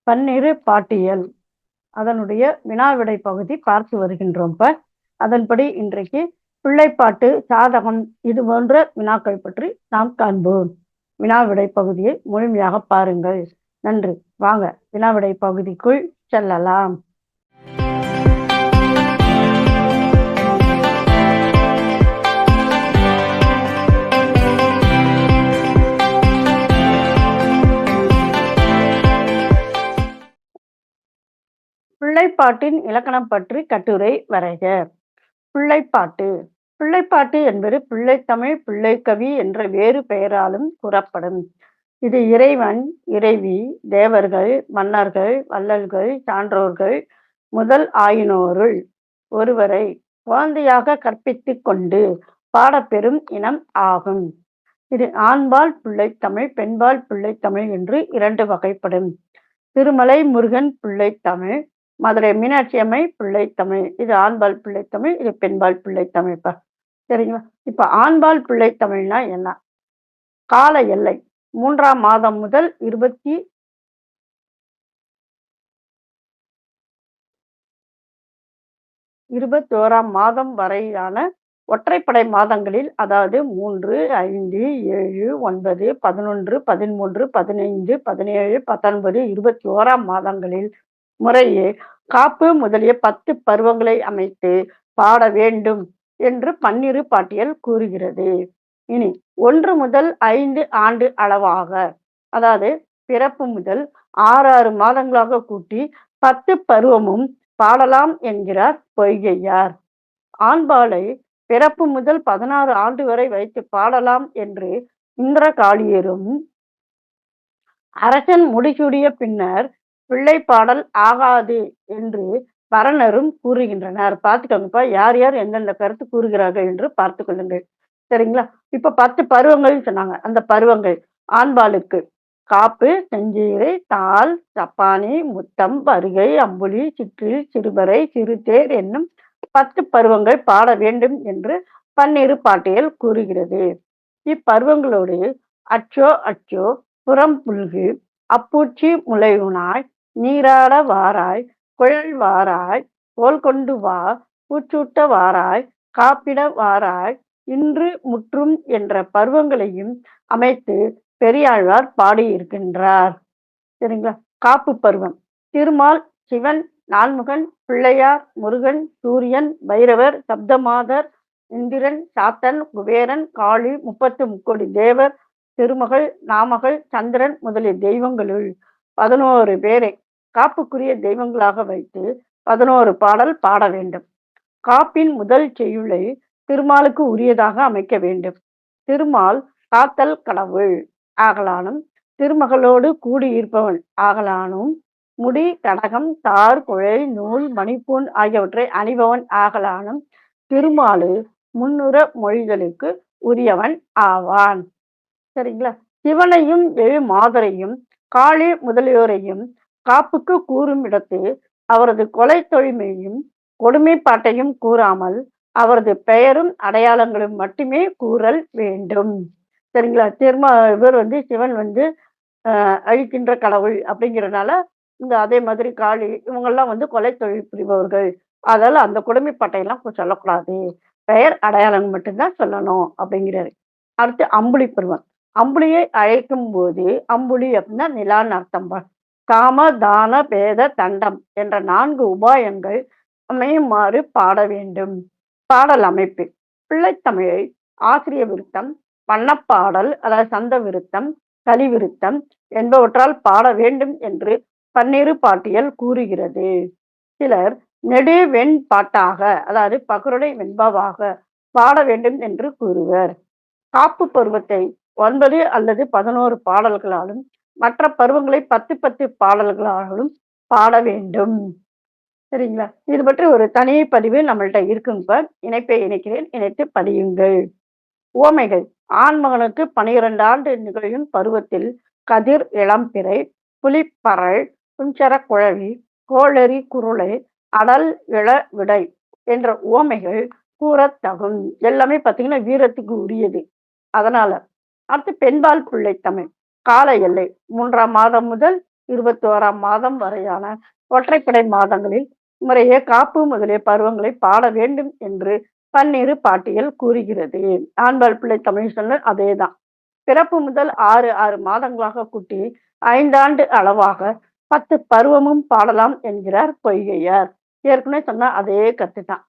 பன்னிரு பாட்டியல் அதனுடைய வினாவிடை பகுதி பார்த்து வருகின்றோம். அதன்படி இன்றைக்கு பிள்ளைப்பாட்டு, சாதகம் இது போன்ற வினாக்கள் பற்றி நாம் காண்போம். வினாவிடை பகுதியை முழுமையாக பாருங்கள். நன்றி. வாங்க வினாவிடை பகுதிக்குள் செல்லலாம். பிள்ளைப்பாட்டின் இலக்கணம் பற்றி கட்டுரை வரைக. பிள்ளைப்பாட்டு பிள்ளைப்பாட்டு என்பது பிள்ளைத்தமிழ், பிள்ளைக்கவி என்ற வேறு பெயராலும் கூறப்படும். இது இறைவன், இறைவி, தேவர்கள், மன்னர்கள், வள்ளல்கள், சான்றோர்கள் முதல் ஆயினோருள் ஒருவரை குழந்தையாக கற்பித்துக் கொண்டு பாடப்பெறும் இனம் ஆகும். இது ஆண்பால் பிள்ளைத்தமிழ், பெண்பால் பிள்ளைத்தமிழ் என்று இரண்டு வகைப்படும். திருமலை முருகன் பிள்ளைத்தமிழ், மதுரை மீனாட்சி அம்மை பிள்ளைத்தமிழ். இது ஆண்பால் பிள்ளைத்தமிழ், இது பெண்பால் பிள்ளைத்தமிழ்ப்பா. சரிங்களா? இப்ப ஆண்பால் பிள்ளைத்தமிழ்னா என்ன? கால எல்லை 3ஆம் மாதம் முதல் 21ஆம் மாதம் வரையிலான ஒற்றைப்படை மாதங்களில், அதாவது 3, 5, 7, 9, 11, 13, 15, 17, 19, 21ஆம் மாதங்களில் முறையே காப்பு முதலிய 10 பருவங்களை அமைத்து பாட வேண்டும் என்று பன்னிரு பாட்டியல் கூறுகிறது. இனி 1 முதல் 5 ஆண்டு அளவாக, அதாவது பிறப்பு முதல் 6 மாதங்களாக கூட்டி 10 பருவமும் பாடலாம் என்கிறார் பொய்கையார். ஆண்பாலை பிறப்பு முதல் 16 ஆண்டு வரை வைத்து பாடலாம் என்று இந்திரகாளியரும், அரசன் முடிசூடிய பின்னர் பிள்ளை பாடல் ஆகாது என்று பரணரும் கூறுகின்றனர். பார்த்துக்கோங்கப்பா, யார் யார் எந்தெந்த கருத்து கூறுகிறார்கள் என்று பார்த்து கொள்ளுங்கள். சரிங்களா? இப்ப 10 பருவங்கள் சொன்னாங்க. அந்த பருவங்கள் ஆண்பாலுக்கு காப்பு, செஞ்சீரை, தாள், சப்பானி, முத்தம், வருகை, அம்புலி, சிற்றில், சிறுபறை, சிறுதேர் என்னும் 10 பருவங்கள் பாட வேண்டும் என்று பன்னிரு பாட்டியல் கூறுகிறது. இப்பருவங்களோடு அச்சோ அச்சோ, புறம் புல்கு, அப்பூச்சி முளையுனாய், நீராட வாராய், குழல் வாராய், கோல் கொண்டு வா, பூச்சூட்ட வாராய், காப்பிட வாராய், இன்று முற்றும் என்ற பருவங்களையும் அமைத்து பெரியாழ்வார் பாடியிருக்கின்றார். சரிங்களா? காப்பு பருவம் திருமால், சிவன், நான்முகன், பிள்ளையார், முருகன், சூரியன், பைரவர், சப்தமாதர், இந்திரன், சாத்தன், குபேரன், காளி, 33 தேவர், திருமகள், நாமகள், சந்திரன் முதலிய தெய்வங்களுள் 11 பேரை காப்புக்குரிய தெய்வங்களாக வைத்து 11 பாடல் பாட வேண்டும். காப்பின் முதல் செய்யுளை திருமாலுக்கு உரியதாக அமைக்க வேண்டும். திருமால் காத்தல் கடவுள் ஆகலானும், திருமகளோடு கூடியிருப்பவன் ஆகலானும், முடி, கடகம், தார், குழல், நூல், மணிப்பூன் ஆகியவற்றை அணிபவன் ஆகலானும் திருமாலு முன்னுற மொழிகளுக்கு உரியவன் ஆவான். சரிங்களா? சிவனையும் மாதரையும் காளி முதலியோரையும் காப்புக்கு கூறும் இடத்து அவரது கொலை தொழிமையும் கொடுமைப்பாட்டையும் கூறாமல் அவரது பெயரும் அடையாளங்களும் மட்டுமே கூறல் வேண்டும். சரிங்களா? இவர் சிவன் அழிக்கின்ற கடவுள் அப்படிங்கிறதுனால அதே மாதிரி காளி இவங்கெல்லாம் கொலை தொழில் புரிபவர்கள், அதனால அந்த கொடுமைப்பாட்டையெல்லாம் சொல்லக்கூடாது, பெயர் அடையாளம் மட்டும்தான் சொல்லணும் அப்படிங்கிறாரு. அடுத்து அம்புலி பருவம். அம்புலியை அழைக்கும் போது, அம்புலி அப்படின்னா நிலான்னு அர்த்தம். காம, தான, பேத, தண்டம் என்ற 4 உபாயங்கள் அமையுமாறு பாட வேண்டும். பாடல் அமைப்பு பிள்ளைத்தமிழை ஆசிரிய விருத்தம், பண்ணப்பாடல் அதாவது சந்த விருத்தம், கலி விருத்தம் என்பவற்றால் பாட வேண்டும் என்று பன்னிரு பாட்டியல் கூறுகிறது. சிலர் நெடு வெண் பாட்டாக, அதாவது பகருடை வெண்பாவாக பாட வேண்டும் என்று கூறுவர். காப்பு பருவத்தை 9 அல்லது 11 பாடல்களாலும், மற்ற பருவங்களை 10 பாடல்களாலும் பாட வேண்டும். சரிங்களா? இது பற்றி ஒரு தனி பதிவு நம்மள்ட்ட இருக்குங்க. இணைப்பை இணைக்கிறேன், இணைத்து பதியுங்கள். உவமைகள் ஆண்மகனுக்கு 12 ஆண்டு நிகழும் பருவத்தில் கதிர் இளம்பிறை, புலிப்பறல், புஞ்சர குழவி, கோளரி குருளை, அடல் இள விடை என்ற உவமைகள் கூறத்தகும். எல்லாமே பார்த்தீங்கன்னா வீரத்துக்கு உரியது. அதனால அடுத்து பெண்பால் பிள்ளைத்தமிழ் கால எல்லை 3ஆம் மாதம் முதல் 21ஆம் மாதம் வரையான ஒற்றைப்படை மாதங்களில் முறையே காப்பு முதலிய பருவங்களை பாட வேண்டும் என்று பன்னிரு பாட்டியல் கூறுகிறது. ஆண்பால் பிள்ளை தமிழ் சொன்ன அதேதான். பிறப்பு முதல் 6 மாதங்களாக கூட்டி 5 ஆண்டு அளவாக 10 பருவமும் பாடலாம் என்கிறார் பொய்கையார். ஏற்கனவே சொன்ன அதே கருத்து தான்.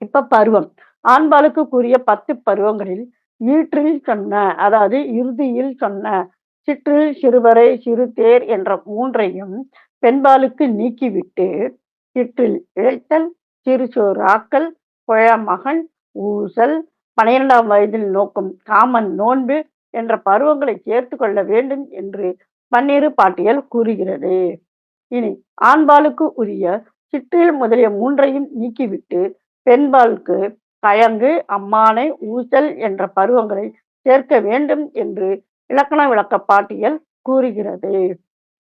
இப்ப பருவம் ஆண்பாலுக்கு கூறிய 10 பருவங்களில் ஈற்றில் சொன்ன, அதாவது இறுதியில் சொன்ன சிற்றில், சிறுவரை, சிறுதேர் என்ற மூன்றையும் பெண்பாலுக்கு நீக்கிவிட்டு சிற்றில் இழைத்தல், சிறுசோறு ஆக்கல், குழமகன், ஊசல், 12ஆம் வயதில் நோக்கும் காமன் நோன்பு என்ற பருவங்களை சேர்த்து கொள்ள வேண்டும் என்று பன்னிரு பாட்டியல் கூறுகிறது. இனி ஆண்பாலுக்கு உரிய சிற்றில் முதலிய மூன்றையும் நீக்கிவிட்டு பெண்பாலுக்கு கயங்கு, அம்மானை, ஊசல் என்ற பருவங்களை சேர்க்க வேண்டும் என்று இலக்கண விளக்க பாட்டியல் கூறுகிறது.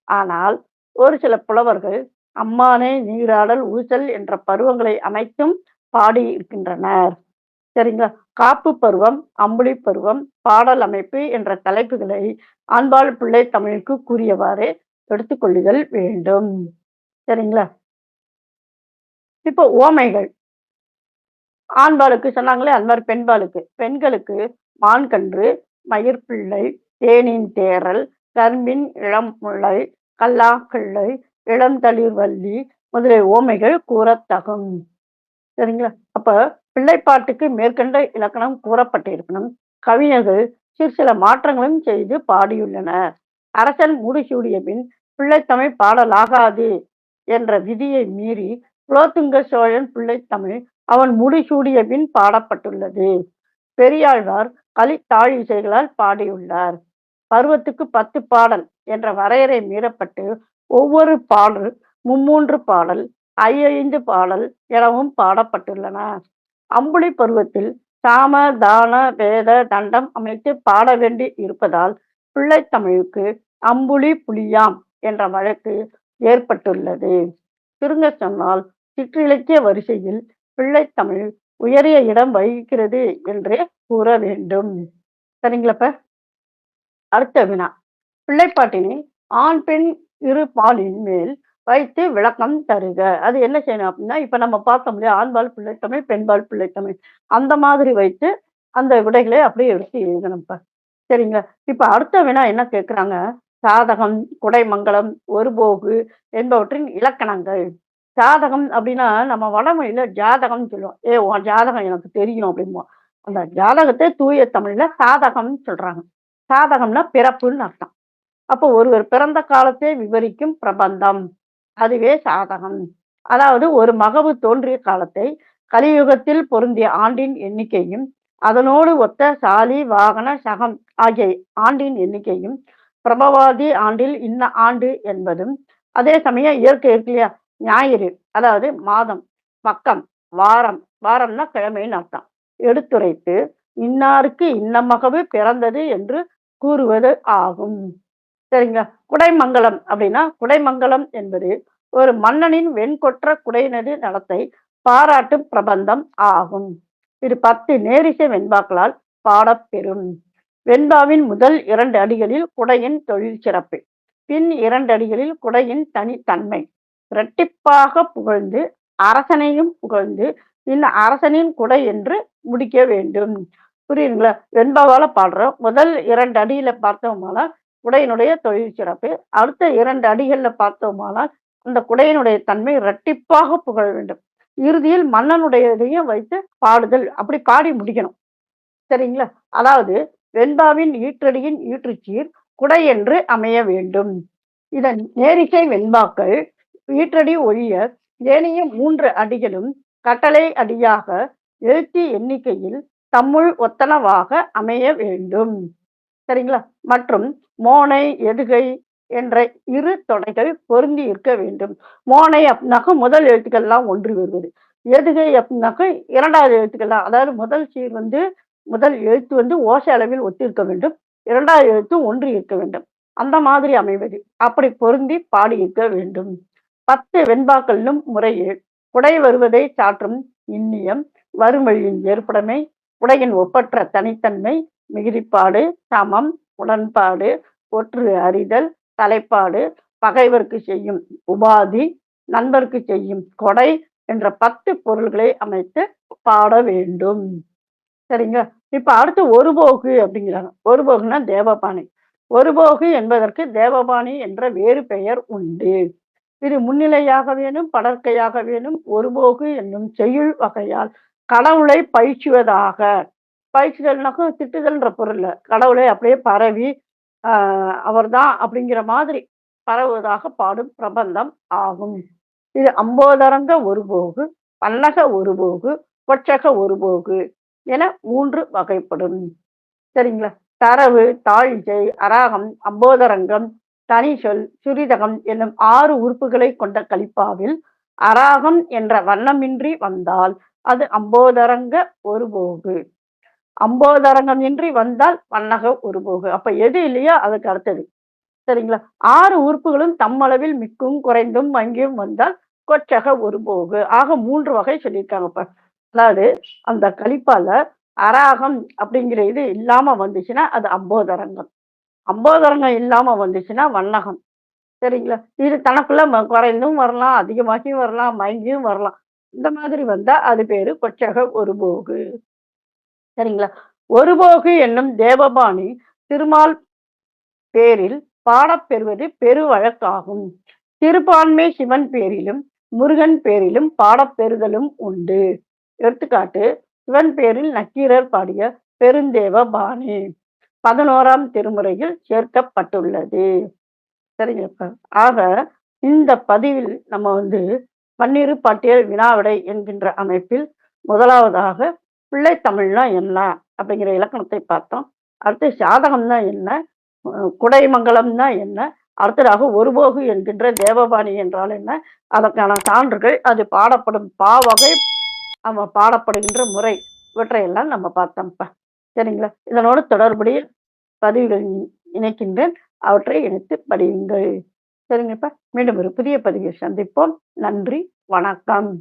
ஆனால் ஒரு சில புலவர்கள் அம்மானை, நீராடல், ஊசல் என்ற பருவங்களை அனைத்தும் பாடி இருக்கின்றனர். சரிங்களா? காப்பு பருவம், அம்புலி பருவம், பாடல் அமைப்பு என்ற தலைப்புகளை ஆண்பால் பிள்ளை தமிழுக்கு கூறியவாறே எடுத்துக்கொள்ளுதல் வேண்டும். சரிங்களா? இப்போ ஓமைகள் ஆண்பாலுக்கு சொன்னாங்களே அது மாதிரி பெண்பாலுக்கு, பெண்களுக்கு மான்கன்று, மயிர்பிள்ளை, தேனின் தேரல், கரும்பின் இளமுலை, கல்லாக்கிள்ளை, இளந்தளிர்வல்லி முதலிய ஓமைகள் கூறத்தகும். சரிங்களா? அப்ப பிள்ளைப்பாட்டுக்கு மேற்கண்ட இலக்கணம் கூறப்பட்டிருக்கணும். கவிஞர்கள் சில மாற்றங்களும் செய்து பாடியுள்ளனர். அரசன் முடிசூடிய பின் பிள்ளைத்தமிழ் பாடலாகாது என்ற விதியை மீறி குலோத்துங்க சோழன் பிள்ளைத்தமிழ் அவன் முடிசூடிய பின் பாடப்பட்டுள்ளது. பெரியாழ்வார் கலித்தாழிசைகளால் பாடியுள்ளார். பருவத்துக்கு 10 பாடல் என்ற வரையறை மீறப்பட்டு ஒவ்வொரு பாடல் 3 பாடல், 5 பாடல் எனவும் பாடப்பட்டுள்ளன. அம்புலி பருவத்தில் சாம, தான, வேத, தண்டம் அமைத்து பாட வேண்டி இருப்பதால் பிள்ளைத்தமிழுக்கு அம்புலி புலியாம் என்ற வழக்கு ஏற்பட்டுள்ளது. சுருங்க சொன்னால் சிற்றிலக்கிய வரிசையில் பிள்ளைத்தமிழ் உயரிய இடம் வகிக்கிறது என்றே கூற வேண்டும். சரிங்களப்ப? அடுத்த வினா, பிள்ளைப்பாட்டினை ஆண் பெண் இரு பாலின் மேல் வைத்து விளக்கம் தருக. அது என்ன செய்யணும் அப்படின்னா, இப்ப நம்ம பார்த்தோம் இல்லையா, ஆண்பால் பிள்ளைத்தமிழ், பெண்பால் பிள்ளைத்தமிழ், அந்த மாதிரி வைத்து அந்த விடைகளை அப்படியே எடுத்து எழுதணும்ப்பா. சரிங்களா? இப்ப அடுத்த வினா என்ன கேட்கிறாங்க, சாதகம், குடைமங்கலம், ஒருபோகு என்பவற்றின் இலக்கணங்கள். ஜாதகம் அப்படின்னா நம்ம வடமொழியில ஜாதகம்னு சொல்லுவோம். உன் ஜாதகம் எனக்கு தெரியும் அப்படிம்போம். அந்த ஜாதகத்தை தூய தமிழ்ல சாதகம்னு சொல்றாங்க. சாதகம்னா பிறப்புன்னு அர்த்தம். அப்போ ஒருவர் பிறந்த காலத்தை விவரிக்கும் பிரபந்தம், அதுவே சாதகம். அதாவது ஒரு மகவு தோன்றிய காலத்தை, கலியுகத்தில் பொருந்திய ஆண்டின் எண்ணிக்கையும், அதனோடு ஒத்த சாலி, வாகன, சகம் ஆகிய ஆண்டின் எண்ணிக்கையும், பிரபவாதி ஆண்டில் இன்ன ஆண்டு என்பதும், அதே சமயம் இயற்கை இருக்கு இல்லையா, ஞாயிறு அதாவது மாதம், பக்கம், வாரம், வாரம்னா கிழமைன்னு அர்த்தம், எடுத்துரைத்து இன்னாருக்கு இன்ன மகவு பிறந்தது என்று கூறுவது ஆகும். சரிங்களா? குடைமங்கலம் அப்படின்னா, குடைமங்கலம் என்பது ஒரு மன்னனின் வெண்கொற்ற குடையினது நலத்தை பாராட்டும் பிரபந்தம் ஆகும். இது 10 நேரிசை வெண்பாக்களால் பாடப்பெறும். வெண்பாவின் முதல் 2 அடிகளில் குடையின் தொழில் சிறப்பு, பின் 2 அடிகளில் குடையின் தனித்தன்மை இரட்டிப்பாக புகழ்ந்து அரசனையும் புகழ்ந்து இந்த அரசனின் குடை என்று முடிக்க வேண்டும். புரியுதுங்களா? வெண்பாவால பாடுறோம். முதல் 2 அடியில பார்த்தோமானால் குடையினுடைய தொழில் சிறப்பு, அடுத்த 2 அடிகள்ல பார்த்தோமானால் அந்த குடையினுடைய தன்மை இரட்டிப்பாக புகழ வேண்டும். இறுதியில் மன்னனுடையதையும் வைத்து பாடுதல், அப்படி பாடி முடிக்கணும். சரிங்களா? அதாவது வெண்பாவின் ஈற்றடியின் ஈற்றுச்சீர் குடை என்று அமைய வேண்டும். இதன் நேரிசை வெண்பாக்கள் ஈற்றடி ஒழிய ஏனைய 3 அடிகளும் கட்டளை அடியாக எழுத்து எண்ணிக்கையில் தம்முள் ஒத்தனவாக அமைய வேண்டும். சரிங்களா? மற்றும் மோனை, எதுகை என்ற இரு தொடைகள் பொருந்தி இருக்க வேண்டும். மோனை அப்படின்னாக்க முதல் எழுத்துக்கள்லாம் ஒன்றி வருவது, எதுகை அப்படின்னாக்க 2வது எழுத்துக்கள்லாம், அதாவது முதல் சீர் முதல் எழுத்து ஓசை அளவில் ஒத்திருக்க வேண்டும், 2வது எழுத்து ஒன்றி இருக்க வேண்டும். அந்த மாதிரி அமைவது, அப்படி பொருந்தி பாடி இருக்க வேண்டும். 10 வெண்பாக்களிலும் முறையே குடை வருவதை சாற்றும் இன்னியம், வறுமொழியின் ஏற்புடைமை, குடையின் ஒப்பற்ற தனித்தன்மை, மிகுதிப்பாடு, சமம், உடன்பாடு, ஒற்று அறிதல், தலைப்பாடு, பகைவருக்கு செய்யும் உபாதி, நண்பருக்கு செய்யும் கொடை என்ற 10 பொருள்களை அமைத்து பாட வேண்டும். சரிங்களா? இப்ப அடுத்து ஒருபோகு அப்படிங்கிறாங்க. ஒருபோகுன்னா தேவபாணி. ஒருபோகு என்பதற்கு தேவபாணி என்ற வேறு பெயர் உண்டு. இது முன்னிலையாக வேணும், படர்க்கையாக வேணும். ஒருபோகு என்னும் செய்யுள் வகையால் கடவுளை பயிற்றுவதாக. பயிற்றுதல்னாக்க திட்டுதல்ன்ற பொருள் இல்ல. கடவுளை அப்படியே பரவி ஆ அவர்தான் அப்படிங்கிற மாதிரி பரவுவதாக பாடும் பிரபந்தம் ஆகும். இது அம்போதரங்க ஒருபோகு, பல்லக ஒருபோகு, கொச்சக ஒருபோகு என 3 வகைப்படும். சரிங்களா? தரவு, தாழிசை, அராகம், அம்போதரங்கம், தனிச்சொல், சுரிதகம் என்னும் 6 உறுப்புகளை கொண்ட கலிப்பாவில் அராகம் என்ற வண்ணமின்றி வந்தால் அது அம்போதரங்க ஒருபோகு. அம்போதரங்கம் இன்றி வந்தால் வண்ணக ஒருபோகு. அப்ப எது இல்லையோ அதுக்கு அடுத்தது. சரிங்களா? 6 உறுப்புகளும் தம்மளவில் மிக்கும், குறைந்தும், மங்கியும் வந்தால் கொச்சக ஒருபோகு. ஆக 3 வகை சொல்லியிருக்காங்கப்பா. அதாவது அந்த கலிப்பால அராகம் அப்படிங்கிற இது இல்லாம வந்துச்சுன்னா அது அம்போதரங்கம். அம்போதரங்கம் இல்லாம வந்துச்சுன்னா வண்ணகம். சரிங்களா? இது தனக்குள்ள குறைந்தும் வரலாம், அதிகமாகியும் வரலாம், மயங்கியும் வரலாம். இந்த மாதிரி வந்தா அது பேரு கொச்சக ஒருபோகு. சரிங்களா? ஒருபோகு என்னும் தேவபாணி திருமால் பேரில் பாடப்பெறுவது பெருவழக்காகும். சிறுபான்மை சிவன் பேரிலும் முருகன் பேரிலும் பாடப்பெறுதலும் உண்டு. எடுத்துக்காட்டு சிவன் பேரில் நக்கீரர் பாடிய பெருந்தேவபாணி 11ஆம் திருமுறையில் சேர்க்கப்பட்டுள்ளது. சரிங்கப்பா. ஆக இந்த பதிவில் நம்ம பன்னிரு பட்டியல் வினாவிடை என்கின்ற அமைப்பில் முதலாவதாக பிள்ளைத்தமிழ்னா என்ன அப்படிங்கிற இலக்கணத்தை பார்த்தோம். அடுத்து சாதகம்னா என்ன, குடைமங்கலம்னா என்ன, அடுத்ததாக ஒருபோகு என்கின்ற தேவபாணி என்றால் என்ன, அதற்கான சான்றுகள், அது பாடப்படும் பாவகை, அவன் பாடப்படுகின்ற முறை, இவற்றையெல்லாம் நம்ம பார்த்தோம்ப்பா. சரிங்களா? இதனோடு தொடர்புடைய பதிவுகள் இணைக்கின்றேன். அவற்றை இணைத்து படியுங்கள். சரிங்கப்பா. மீண்டும் ஒரு புதிய பதிவில் சந்திப்போம். நன்றி, வணக்கம்.